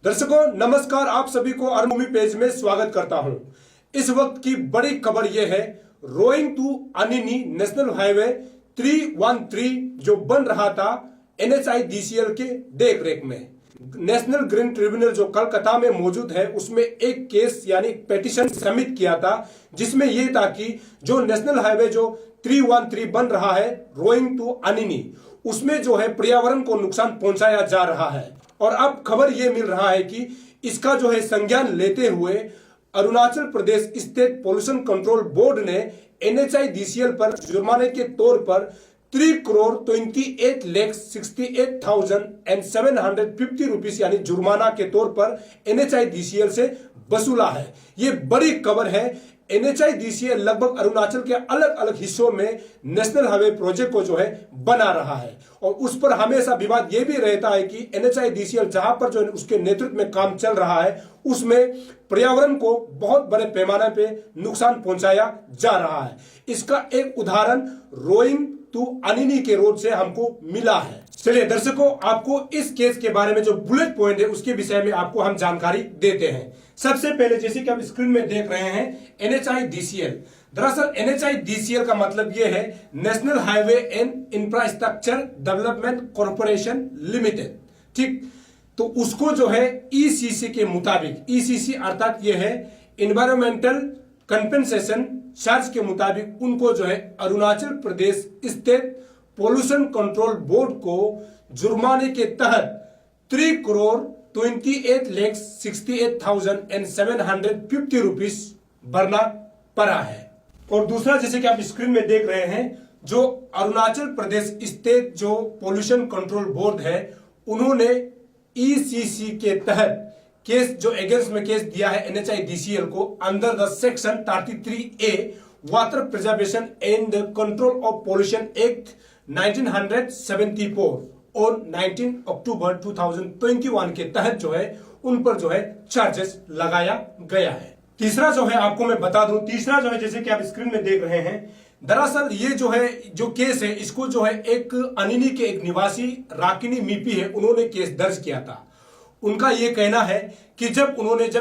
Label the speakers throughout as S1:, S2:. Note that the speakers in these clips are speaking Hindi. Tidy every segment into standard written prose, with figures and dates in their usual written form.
S1: दर्शकों नमस्कार, आप सभी को अर्नभूमि पेज में स्वागत करता हूं। इस वक्त की बड़ी खबर यह है, Roing to Anini national highway 313 जो बन रहा था NHIDCL के देखरेख में। नेशनल ग्रीन ट्रिब्यूनल जो कलकत्ता में मौजूद है उसमें एक केस यानी पेटिशन सबमिट किया था, जिसमें यह था कि जो नेशनल हाईवे जो 313 बन रहा है रोइंग टू अनिनी, उसमें जो है पर्यावरण को नुकसान पहुंचाया जा रहा है। और अब खबर यह मिल रहा है कि इसका जो है संज्ञान लेते हुए Arunachal Pradesh state pollution control board ने NHIDCL पर जुर्माने के तौर पर 3,28,68,750 रुपीस यानी जुर्माना के तौर पर NHIDCL से वसूला है। ये बड़ी खबर है। NHIDCL लगभग अरुणाचल के अलग अलग हिस्सों में नेशनल हाईवे प्रोजेक्ट को जो है बना रहा है और उस पर हमेशा विवाद यह भी रहता है कि NHIDCL जहां पर जो उसके नेतृत्व में काम चल रहा है उसमें पर्यावरण को बहुत बड़े पैमाने पे नुकसान पहुंचाया जा रहा है। इसका एक उदाहरण रोइंग टू अनिनी के रोड से हमको मिला है। चलिए दर्शकों, आपको इस केस के बारे में जो बुलेट पॉइंट है उसके विषय में आपको हम जानकारी देते हैं। सबसे पहले जैसे कि आप स्क्रीन में देख रहे हैं NHIDCL, दरअसल NHIDCL का मतलब यह है national highway and infrastructure development corporation limited. ठीक, तो उसको जो है ECC के मुताबिक, ECC अर्थात यह है इन्वायरमेंटल कंपेंसेशन चार्ज के मुताबिक उनको जो है Arunachal Pradesh state pollution control board को जुर्माने के तहत 3,28,68,750 रुपीस भरना पड़ा है। और दूसरा जैसे कि आप स्क्रीन में देख रहे हैं, जो अरुणाचल प्रदेश स्टेट जो पोल्यूशन कंट्रोल बोर्ड है उन्होंने ECC के तहत केस जो अगेंस्ट में केस दिया है NHIDCL को under the section 33A water preservation and control of pollution act 1974 और 19 अक्टूबर 2021 के तहत जो है उन पर जो है चार्जेस लगाया गया है। तीसरा जो है आपको मैं बता दूं, तीसरा जो है जैसे कि आप स्क्रीन में देख रहे हैं, दरअसल ये जो है जो केस है इसको जो है एक अनिनी के एक निवासी राकिनी मीपी है, उन्होंने केस दर्ज किया था। उनका यह कहना है कि जब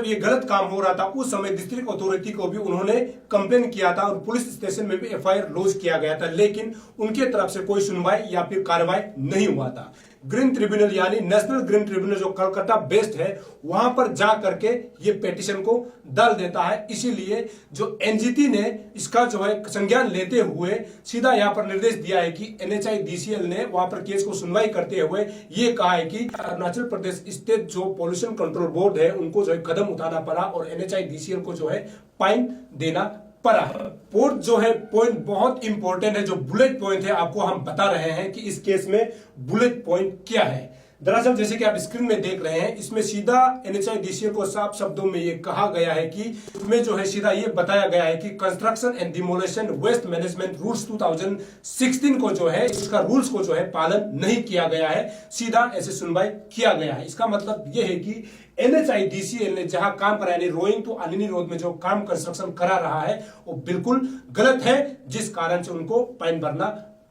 S1: ये गलत काम हो रहा था उस समय डिस्ट्रिक्ट अथॉरिटी को भी उन्होंने कंप्लेन किया था और पुलिस स्टेशन में भी FIR लॉन्च किया गया था, लेकिन उनके तरफ से कोई सुनवाई या फिर कार्रवाई नहीं हुआ था। ग्रीन ट्रिब्यूनल यानी नेशनल ग्रीन ट्रिब्यूनल जो कलकत्ता बेस्ड है वहां पर जा करके ये पेटिशन को डाल देता है। इसीलिए जो NGT ने इसका जो है संज्ञान लेते हुए सीधा यहाँ पर निर्देश दिया है कि NHIDCL ने वहां पर केस को सुनवाई करते हुए ये कहा है कि अरुणाचल प्रदेश स्टेट जो पोल्यूशन कंट्रोल बोर्ड है उनको जो है कदम उठाना पड़ा और NHIDCL को जो है फाइन देना पड़ा है। पोर्ट जो है पॉइंट बहुत इंपॉर्टेंट है, जो बुलेट पॉइंट है आपको हम बता रहे हैं कि इस केस में बुलेट पॉइंट क्या है। दरअसल जैसे कि आप स्क्रीन में देख रहे हैं, इसमें सीधा NHIDCL को साफ शब्दों में ये कहा गया है कि इसमें जो है सीधा ये बताया गया है कि construction and demolition waste management rules 2016 को जो है इसका रूल्स को जो है पालन नहीं किया गया है, सीधा ऐसे सुनवाई किया गया है। इसका मतलब ये है कि NHIDCL ने जहां काम करा यानी रोइंग टू अनिनी रोड में जो काम कंस्ट्रक्शन करा रहा है वो बिल्कुल गलत है, जिस कारण से उनको फाइन भरना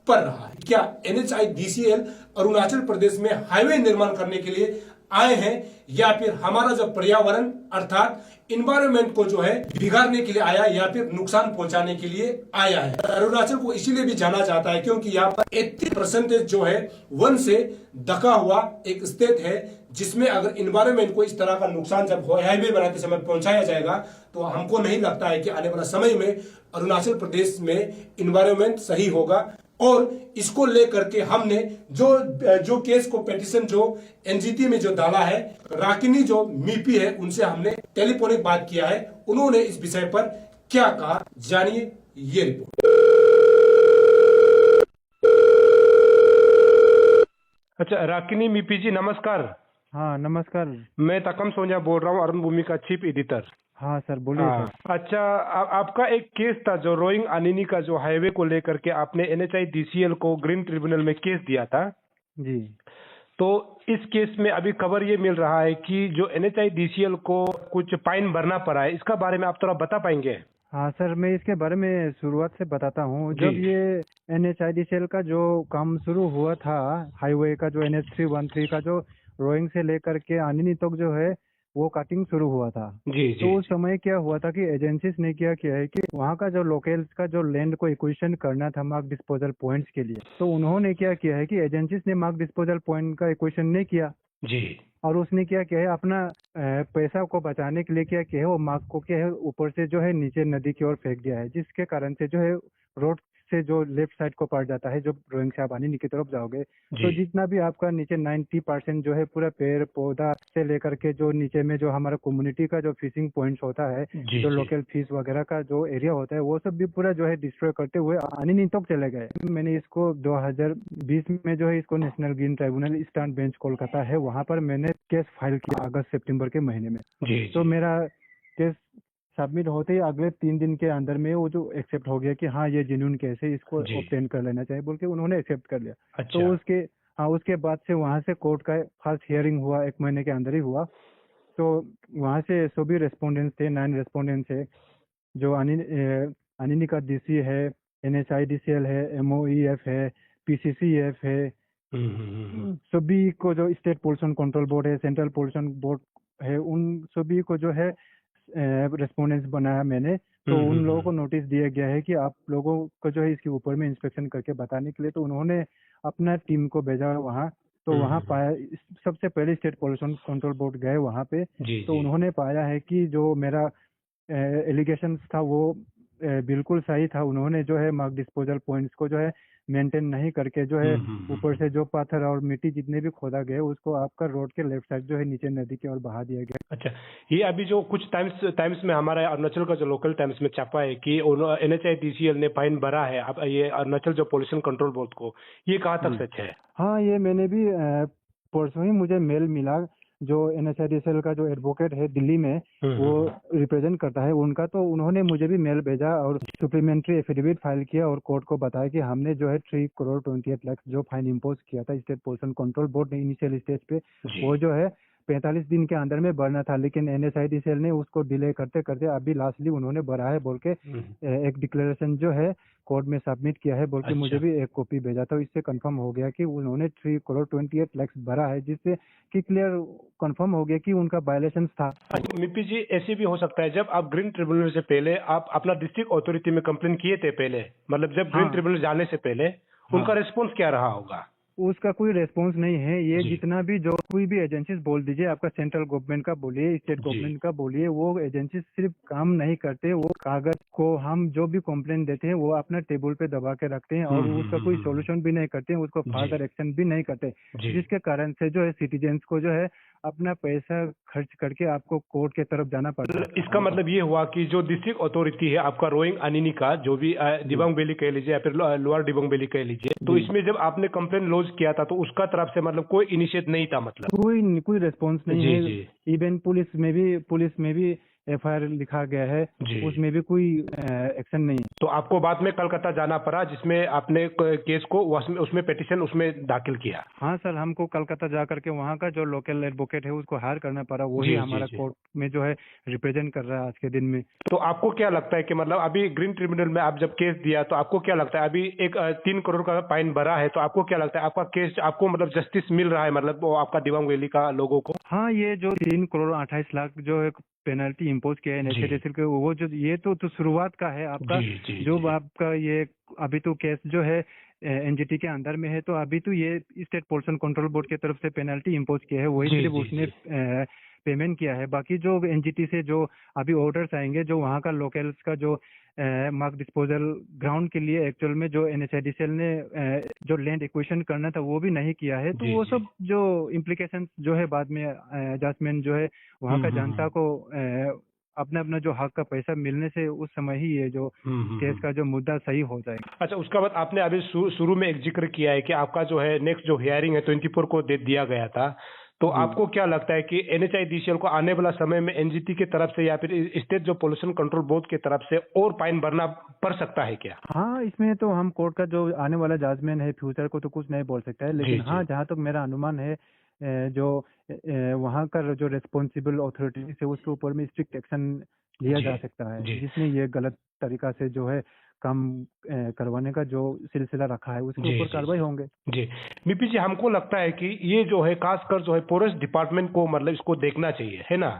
S1: पड़ रहा है। क्या NHIDCL अरुणाचल प्रदेश में हाईवे निर्माण करने के लिए आए हैं या फिर हमारा जो पर्यावरण अर्थात इन्वायरमेंट को जो है बिगाड़ने के लिए आया या फिर नुकसान पहुंचाने के लिए आया है? अरुणाचल को इसीलिए भी जाना जाता है क्योंकि यहाँ पर 80% जो है वन से ढका हुआ एक स्टेट है, जिसमें अगर इन्वायरमेंट को इस तरह का नुकसान जब हाईवे बनाते समय पहुंचाया जाएगा तो हमको नहीं लगता है कि आने वाला समय में अरुणाचल प्रदेश में इन्वायरमेंट सही होगा। और इसको लेकर के हमने जो केस को पेटिशन जो NGT में जो डाला है, राकिनी जो मीपी है उनसे हमने टेलीफोनिक बात किया है। उन्होंने इस विषय पर क्या कहा, जानिए ये रिपोर्ट। अच्छा, राकिनी मीपी जी नमस्कार।
S2: हाँ नमस्कार।
S1: मैं तकम सोनिया बोल रहा हूँ, अर्नभूमि का चीफ एडिटर।
S2: हाँ सर बोलिए सर।
S1: अच्छा, आपका एक केस था जो रोइंग अनिनी का जो हाईवे को लेकर के आपने NHIDCL को ग्रीन ट्रिब्यूनल में केस दिया था
S2: जी।
S1: तो इस केस में अभी खबर ये मिल रहा है कि जो NHIDCL को कुछ फाइन भरना पड़ा है, इसका बारे में आप थोड़ा बता पाएंगे?
S2: हाँ सर, मैं इसके बारे में शुरुआत से बताता हूँ। जब ये NHIDCL का जो काम शुरू हुआ था, हाईवे का जो NH313 का जो रोइंग से लेकर के आनिनी तक जो है वो कटिंग शुरू हुआ था।
S3: जी
S2: तो
S3: जी
S2: उस समय क्या हुआ था कि एजेंसीज ने क्या किया है कि वहाँ का जो लोकल्स का जो लैंड को इक्वेशन करना था मार्क डिस्पोजल पॉइंट्स के लिए, तो उन्होंने क्या किया है कि एजेंसीज ने मार्क डिस्पोजल पॉइंट का इक्वेशन नहीं किया
S3: जी।
S2: और उसने क्या किया है अपना पैसा को बचाने के लिए क्या किया है वो मार्क को क्या है ऊपर से जो है नीचे नदी की ओर फेंक दिया है, जिसके कारण से जो है रोड से जो लेफ्ट साइड को पड़ जाता है, जो रोइंग से आप आनिनी की तरफ जाओगे तो
S3: जी
S2: जितना भी आपका नीचे 90% जो है पूरा पेड़ पौधा से लेकर के जो नीचे में जो हमारा कम्युनिटी का जो फिशिंग पॉइंट्स होता है,
S3: जी
S2: जो
S3: जी।
S2: लोकल फिश वगैरह का जो एरिया होता है वो सब भी पूरा जो है डिस्ट्रॉय करते हुए आनिनी तक चले गए। मैंने इसको 2020 में जो है इसको national green tribunal eastern bench Kolkata है वहाँ पर मैंने केस फाइल किया अगस्त सितंबर के महीने में।
S3: जी
S2: तो
S3: जी।
S2: मेरा केस सबमिट होते ही अगले 3 दिन के अंदर में वो जो एक्सेप्ट हो गया कि हाँ ये जेन्युइन केस है, इसको
S3: जी।
S2: ऑब्टेन कर लेना चाहिए बोल के उन्होंने एक्सेप्ट कर लिया। तो
S3: अच्छा।
S2: उसके बाद से वहाँ से कोर्ट का फर्स्ट हियरिंग हुआ, 1 महीने के अंदर ही हुआ। तो वहाँ से सभी रेस्पोंडेंट्स थे, 9 रेस्पोंडेंट्स है, जो अनिनी का डीसी है, NHIDCL है, MOEF है, PCCF है, सभी को जो स्टेट पोल्यूशन कंट्रोल बोर्ड है, सेंट्रल पोल्यूशन बोर्ड है, उन सभी को जो है रेस्पोंडेंट्स बनाया मैंने। तो उन लोगों को नोटिस दिया गया है कि आप लोगों को जो है इसके ऊपर में इंस्पेक्शन करके बताने के लिए, तो उन्होंने अपना टीम को भेजा वहाँ। तो वहाँ पाया, सबसे पहले स्टेट पोल्यूशन कंट्रोल बोर्ड गए वहाँ पे।
S3: जी
S2: तो
S3: जी।
S2: उन्होंने पाया है कि जो मेरा एलिगेशन था वो बिल्कुल सही था। उन्होंने जो है मार्क डिस्पोजल पॉइंट्स को जो है मेंटेन नहीं करके जो है ऊपर से जो पत्थर और मिट्टी जितने भी खोदा गए उसको आपका रोड के लेफ्ट साइड जो है नीचे नदी की ओर बहा दिया गया।
S3: अच्छा, ये अभी जो कुछ टाइम्स में हमारा अरुणाचल का जो लोकल टाइम्स में छपा है कि NHIDCL ने फाइन भरा है अब ये अरुणाचल जो पोल्यूशन कंट्रोल बोर्ड को, ये कहाँ तक सच है?
S2: हाँ, ये मैंने भी परसों ही मुझे मेल मिला। जो NHIDCL का जो एडवोकेट है दिल्ली में, वो रिप्रेजेंट करता है उनका, तो उन्होंने मुझे भी मेल भेजा और सप्लीमेंट्री एफिडेविट फाइल किया और कोर्ट को बताया कि हमने जो है 3 करोड़ 28 लाख जो फाइन इम्पोज किया था स्टेट पोल्यूशन कंट्रोल बोर्ड ने इनिशियल स्टेज पे, वो जो है 45 दिन के अंदर में भरना था, लेकिन NHIDCL ने उसको डिले करते करते अभी लास्टली उन्होंने भरा है बोल के एक डिक्लेरेशन जो है कोर्ट में सबमिट किया है बोल के मुझे भी एक कॉपी भेजा था। इससे कंफर्म हो गया कि उन्होंने 3 करोड़ 28 लाख भरा है, जिससे कि क्लियर कंफर्म हो गया कि उनका वायलेशन था।
S3: मिपी जी, ऐसे भी हो सकता है जब आप ग्रीन ट्रिब्यूनल से पहले आप अपना डिस्ट्रिक्ट अथॉरिटी में कंप्लेन किए थे पहले, मतलब जब ग्रीन ट्रिब्यूनल जाने से पहले उनका रिस्पॉन्स क्या रहा होगा?
S2: उसका कोई रेस्पॉन्स नहीं है। ये जितना भी जो कोई भी एजेंसीज बोल दीजिए, आपका सेंट्रल गवर्नमेंट का बोलिए, स्टेट गवर्नमेंट का बोलिए, वो एजेंसी सिर्फ काम नहीं करते। वो कागज को हम जो भी कंप्लेन देते हैं वो अपना टेबल पे दबा के रखते हैं और उसका कोई सॉल्यूशन भी नहीं करते हैं, उसको फर्दर एक्शन भी नहीं करते, जिसके कारण से जो है सिटीजन्स को जो है अपना पैसा खर्च करके आपको कोर्ट के तरफ जाना पड़ता है।
S3: इसका मतलब ये हुआ कि जो डिस्ट्रिक्ट अथॉरिटी है आपका रोइंग अनिनी का, जो भी दिबांग वैली कह लीजिए या फिर लोअर दिबांग वैली कह लीजिए, तो इसमें जब आपने कंप्लेन लॉन्च किया था तो उसका तरफ से मतलब कोई इनिशिएट नहीं था, मतलब
S2: कोई रेस्पॉन्स नहीं है। इवन पुलिस में भी FIR लिखा गया है, उसमें भी कोई एक्शन नहीं है।
S3: तो आपको बाद में कलकत्ता जाना पड़ा जिसमें आपने केस को उसमें पिटीशन उसमें दाखिल किया?
S2: हाँ सर, हमको कलकत्ता जा करके वहाँ का जो लोकल एडवोकेट है उसको हायर करना पड़ा, वही हमारा कोर्ट में जो है रिप्रेजेंट कर रहा है आज के दिन में।
S3: तो आपको क्या लगता है कि मतलब अभी ग्रीन ट्रिब्यूनल में आप जब केस दिया तो आपको क्या लगता है, अभी एक 3 करोड़ का फाइन भरा है, तो आपको क्या लगता है आपका केस आपको मतलब जस्टिस मिल रहा है, मतलब वो आपका दिबांग वैली का लोगों को?
S2: हाँ, ये जो 3 करोड़ 28 लाख जो एक पेनल्टी इम्पोज किया है NHIDCL के, वो जो ये तो शुरुआत का है आपका। जो आपका ये अभी तो केस जो है NGT के अंदर में है, तो अभी तो ये स्टेट पोल्यूशन कंट्रोल बोर्ड की तरफ से पेनल्टी इम्पोज किया है, वही सिर्फ उसने पेमेंट किया है। बाकी जो NGT से जो अभी ऑर्डर्स आएंगे, जो वहाँ का लोकल्स का जो मार्क डिस्पोजल ग्राउंड के लिए एक्चुअल में जो NHIDCL ने जो लैंड एक्विजिशन करना था वो भी नहीं किया है, तो वो सब जो इम्प्लीकेशंस जो है बाद में जजमेंट जो है वहाँ का जनता को अपना अपना जो हक का पैसा मिलने से उस समय ही ये जो केस का जो मुद्दा सही हो जाएगा।
S3: अच्छा, उसका बाद आपने अभी शुरू में एक जिक्र किया है कि आपका जो है नेक्स्ट जो हियरिंग है 24 को दे दिया गया था, तो आपको क्या लगता है कि NHIDCL को आने वाला समय में NGT की तरफ से या फिर स्टेट जो पोल्यूशन कंट्रोल बोर्ड की तरफ से और फाइन भरना पड़ सकता है क्या?
S2: हाँ, इसमें तो हम कोर्ट का जो आने वाला जजमेंट है फ्यूचर को तो कुछ नहीं बोल सकता है, लेकिन हाँ जहाँ तक मेरा अनुमान है जो वहाँ का जो रेस्पॉन्सिबल अथॉरिटीज है उसके ऊपर में स्ट्रिक्ट एक्शन लिया जा सकता है, जिसने ये गलत तरीका से जो है काम करवाने का जो सिलसिला रखा है उसके ऊपर कार्रवाई होंगे।
S3: जी बीपी जी, हमको लगता है कि ये जो है खासकर जो है फॉरेस्ट डिपार्टमेंट को मतलब इसको देखना चाहिए, है ना।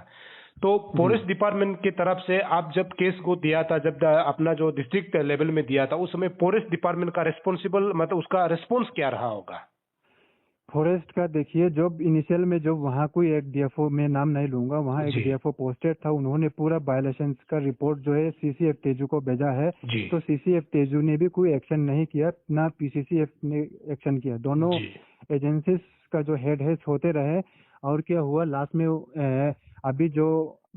S3: तो फॉरेस्ट डिपार्टमेंट की तरफ से आप जब केस को दिया था, जब अपना जो डिस्ट्रिक्ट लेवल में दिया था, उस समय फॉरेस्ट डिपार्टमेंट का रिस्पॉन्सिबल मतलब उसका रिस्पॉन्स क्या रहा होगा?
S2: फॉरेस्ट का देखिए, जब इनिशियल में जब वहाँ कोई एक डीएफओ, मैं नाम नहीं लूंगा, वहाँ एक डीएफओ पोस्टेड था, उन्होंने पूरा वायलेशंस का रिपोर्ट जो है सीसीएफ तेजू को भेजा है। तो सीसीएफ तेजू ने भी कोई एक्शन नहीं किया, ना पीसीसीएफ ने एक्शन किया। दोनों एजेंसीज का जो हेड है होते रहे। और क्या हुआ लास्ट में, अभी जो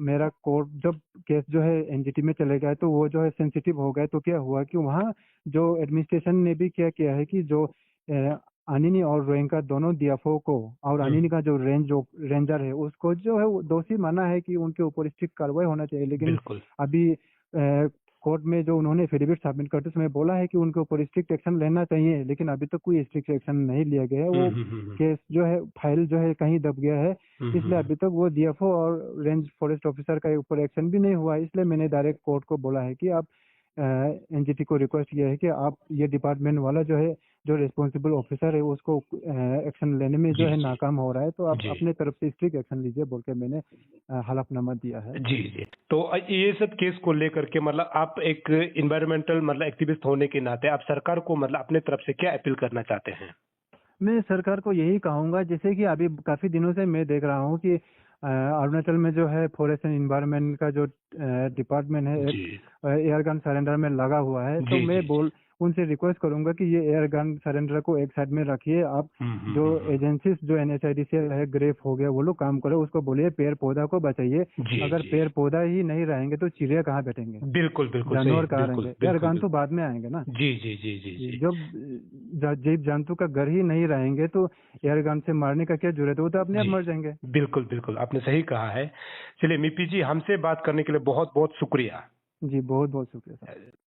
S2: मेरा कोर्ट जब केस जो है एनजीटी में चले गए तो वो जो है सेंसिटिव हो गए। तो क्या हुआ कि वहाँ जो एडमिनिस्ट्रेशन ने भी क्या किया है कि जो अनिनी और रोइंका दोनों डीएफओ को, और अनिनी का जो रेंजर है उसको जो है वो दोषी माना है कि उनके ऊपर स्ट्रिक्ट कार्रवाई होना चाहिए। लेकिन अभी कोर्ट में जो उन्होंने एफिडेविट सबमिट करते समय बोला है कि उनके ऊपर स्ट्रिक्ट एक्शन लेना चाहिए, लेकिन अभी तक कोई स्ट्रिक्ट एक्शन नहीं लिया गया है। वो केस जो है फाइल जो है कहीं दब गया है, इसलिए अभी तक वो डीएफओ और रेंज फॉरेस्ट ऑफिसर का ऊपर एक्शन भी नहीं हुआ। इसलिए मैंने डायरेक्ट कोर्ट को बोला है कि आप एनजीटी को रिक्वेस्ट किया है कि आप ये डिपार्टमेंट वाला जो है, जो रिस्पॉन्सिबल ऑफिसर है, उसको एक्शन लेने में जो है नाकाम हो रहा है, तो आप अपने तरफ से स्ट्रिक्ट एक्शन लीजिए बोल के मैंने हलफनामा दिया है। जी।
S3: तो ये सब केस को लेकर के मतलब आप एक इन्वायरमेंटल मतलब एक्टिविस्ट होने के नाते आप सरकार को मतलब अपने तरफ से क्या अपील करना चाहते हैं?
S2: मैं सरकार को यही कहूंगा, जैसे कि अभी काफी दिनों से मैं देख रहा हूँ कि अरुणाचल में जो है फॉरेस्ट एंड इन्वायरमेंट का जो डिपार्टमेंट है एयर गन सरेंडर में लगा हुआ है। तो मैं उनसे रिक्वेस्ट करूंगा कि ये एयर गन सरेंडर को एक साइड में रखिए। आप जो एजेंसीज जो एनएचआईडीसीएल है, ग्रेफ हो गया, वो लोग काम करे, उसको बोलिए पेड़ पौधा को बचाइए। अगर पेड़ पौधा ही नहीं रहेंगे तो चिड़िया कहाँ बैठेंगे?
S3: बिल्कुल
S2: जानवर कहाँ रहेंगे? एयर गन तो बाद में आएंगे ना। जब जीव जंतु का घर ही नहीं रहेंगे तो एयर गन से मारने का क्या जरूरत है? वो तो अपने आप मर जाएंगे।
S3: बिल्कुल आपने सही कहा है। चलिए मीपी जी, हमसे बात करने के लिए बहुत बहुत शुक्रिया।
S2: जी बहुत बहुत शुक्रिया सर।